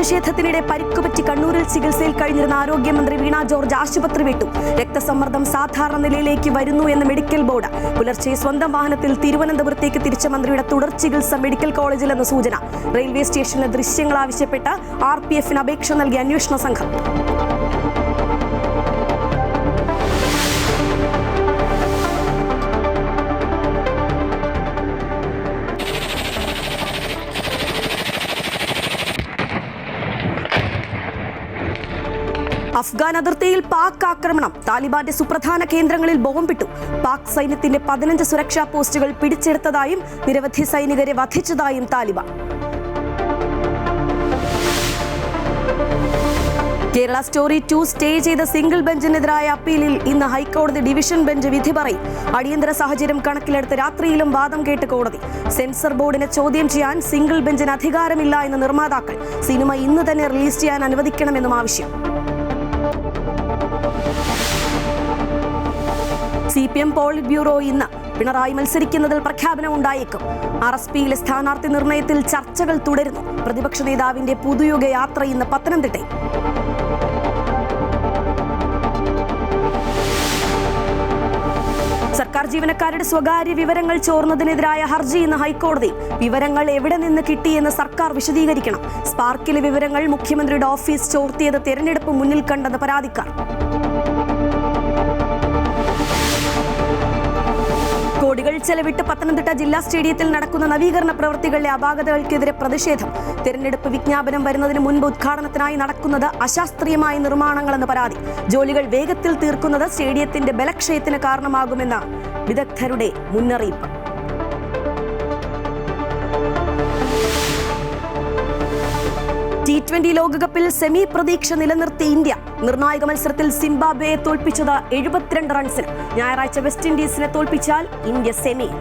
പ്രതിഷേധത്തിനിടെ പരിക്കുപറ്റി കണ്ണൂരിൽ ചികിത്സയിൽ കഴിഞ്ഞിരുന്ന ആരോഗ്യമന്ത്രി വീണ ജോർജ് ആശുപത്രി വിട്ടു. രക്തസമ്മർദ്ദം സാധാരണ നിലയിലേക്ക് വരുന്നു എന്ന് മെഡിക്കൽ ബോർഡ്. പുലർച്ചെ സ്വന്തം വാഹനത്തിൽ തിരുവനന്തപുരത്തേക്ക് തിരിച്ച മന്ത്രിയുടെ തുടർ ചികിത്സ മെഡിക്കൽ കോളേജിലെന്ന് സൂചന. റെയിൽവേ സ്റ്റേഷനിലെ ദൃശ്യങ്ങൾ ആവശ്യപ്പെട്ട് RPF-ന് അപേക്ഷ നൽകിയ അന്വേഷണ സംഘം. അഫ്ഗാൻ അതിർത്തിയിൽ പാക് ആക്രമണം. താലിബാന്റെ സുപ്രധാന കേന്ദ്രങ്ങളിൽ ബോംബിട്ടു. പാക് സൈന്യത്തിന്റെ 15 സുരക്ഷാ പോസ്റ്റുകൾ പിടിച്ചെടുത്തതായും നിരവധി സൈനികരെ വധിച്ചതായും താലിബാൻ. കേരള സ്റ്റോറി 2 സ്റ്റേ ചെയ്ത സിംഗിൾ ബെഞ്ചിനെതിരായ അപ്പീലിൽ ഇന്ന് ഹൈക്കോടതി ഡിവിഷൻ ബെഞ്ച് വിധി പറയും. അടിയന്തര സാഹചര്യം കണക്കിലെടുത്ത് രാത്രിയിലും വാദം കേട്ട് കോടതി. സെൻസർ ബോർഡിനെ ചോദ്യം ചെയ്യാൻ സിംഗിൾ ബെഞ്ചിന് അധികാരമില്ല എന്ന നിർമ്മാതാക്കൾ. സിനിമ ഇന്ന് തന്നെ റിലീസ് ചെയ്യാൻ അനുവദിക്കണമെന്നും ആവശ്യം. CPM പോളിറ്റ് ബ്യൂറോ ഇന്ന്. പിണറായി മത്സരിക്കുന്നതിൽ പ്രഖ്യാപനം ഉണ്ടായേക്കും. RSPയിലെ സ്ഥാനാർത്ഥി നിർണയത്തിൽ ചർച്ചകൾ തുടരുന്നു. പ്രതിപക്ഷ നേതാവിന്റെ പുതുയുഗ യാത്ര ഇന്ന് പത്തനംതിട്ടയിൽ. സർക്കാർ ജീവനക്കാരുടെ സ്വകാര്യ വിവരങ്ങൾ ചോർന്നതിനെതിരായ ഹർജി ഇന്ന് ഹൈക്കോടതി. വിവരങ്ങൾ എവിടെ നിന്ന് കിട്ടിയെന്ന് സർക്കാർ വിശദീകരിക്കണം. സ്പാർക്കിലെ വിവരങ്ങൾ മുഖ്യമന്ത്രിയുടെ ഓഫീസ് ചോർത്തിയത് തെരഞ്ഞെടുപ്പ് മുന്നിൽ കണ്ടെന്ന് പരാതിക്കാർ. കോടികൾ ചെലവിട്ട് പത്തനംതിട്ട ജില്ലാ സ്റ്റേഡിയത്തിൽ നടക്കുന്ന നവീകരണ പ്രവൃത്തികളിലെ അപാകതകൾക്കെതിരെ പ്രതിഷേധം. തെരഞ്ഞെടുപ്പ് വിജ്ഞാപനം വരുന്നതിന് മുൻപ് ഉദ്ഘാടനത്തിനായി നടക്കുന്നത് അശാസ്ത്രീയമായ നിർമ്മാണങ്ങളെന്ന് പരാതി. ജോലികൾ വേഗത്തിൽ തീർക്കുന്നത് സ്റ്റേഡിയത്തിന്റെ ബലക്ഷയത്തിന് കാരണമാകുമെന്ന വിദഗ്ധരുടെ മുന്നറിയിപ്പ്. T20 ലോകകപ്പിൽ സെമി പ്രതീക്ഷ നിലനിർത്തി ഇന്ത്യ. നിർണായക മത്സരത്തിൽ സിംബാബ്വെയെ തോൽപ്പിച്ചത് 72 റൺസിന്. ഞായറാഴ്ച വെസ്റ്റ് ഇൻഡീസിനെ തോൽപ്പിച്ചാൽ ഇന്ത്യ സെമിയിൽ.